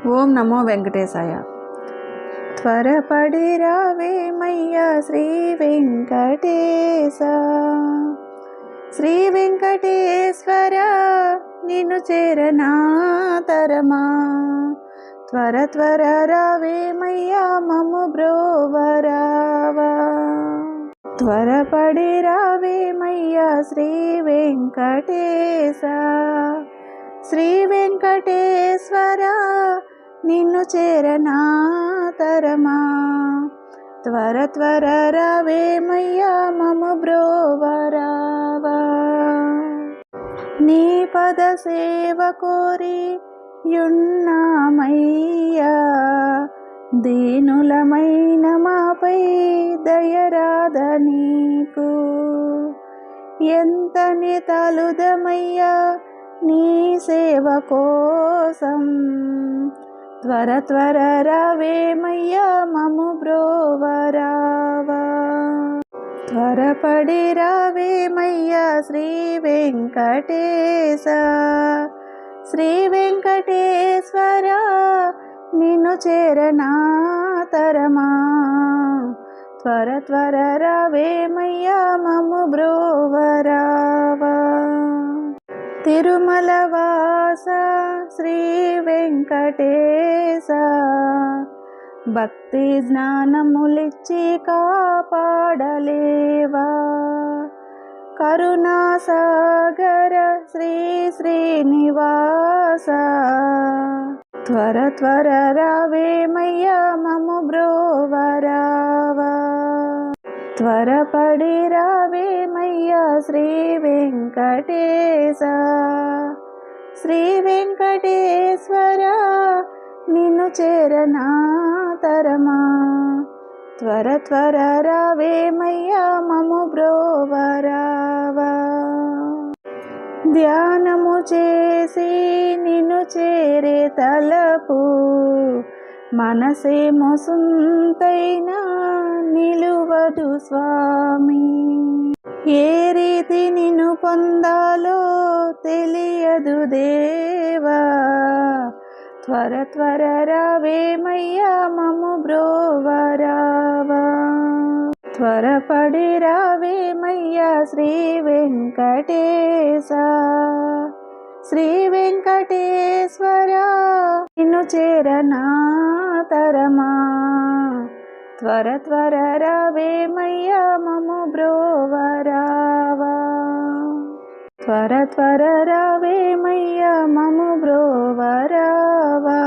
ఓం నమో వెంకటేశాయ. త్వరపడి రావేమయ్యా శ్రీ వెంకటేశ, శ్రీ వెంకటేశ్వర నిన్ను చేరనాతరమా. త్వర త్వర రావేమయ్యా మమ్ము బ్రోవరావా. త్వరపడి రావేమయ్యా శ్రీ వెంకటేశ, శ్రీ వెంకటేశ్వర నిన్ను చేరనాతరమా. త్వర త్వర రావేమయ్యా మమ్ము బ్రోవరావా. నీ పద సేవ కోరి యున్నామయ్యా, దీనులమైన మాపై దయరాద నీకు. ఎంతని తలుదమయ్యా నీ సేవ కోసం. త్వర త్వర రావేమయ్యా మమ్ము బ్రోవరావా. త్వరపడి రావేమయ్యా శ్రీ వెంకటేశ, శ్రీ వెంకటేశ్వర నిన్ను చేరనాతరమా. త్వర త్వర రావేమయ్యా మమ్ము బ్రోవరావా. తిరుమల వాస శ్రీ వెంకటేశ, భక్తి జ్ఞానములిచ్చి కాపాడలేవా. కరుణాసాగర శ్రీ శ్రీనివాస, త్వర త్వర రావేమయ్యా మమ్ము బ్రోవరావా. త్వరపడి రావేమయ్యా శ్రీ వెంకటేశ, శ్రీ వెంకటేశ్వర నిన్ను చేరనాతరమా. త్వర త్వర రావేమయ్యా మమ్ము బ్రోవరావా. ధ్యానము చేసి నిన్ను చేరే తలపు, మనసేమో సుంతైనా నిలువదు స్వామి. ఏ రీతి నిన్ను పొందాలో తెలియదు దేవా. త్వర త్వర రావేమయ్యా మమ్ము బ్రోవరావా. త్వరపడి రావేమయ్యా శ్రీ వెంకటేశ, శ్రీ వెంకటేశ్వర నిన్ను చేరనాతరమా. త్వర త్వర రావేమయ్యా మమ్ము బ్రోవరావా. త్వర త్వర రావేమయ్యా మమ్ము బ్రోవరావా.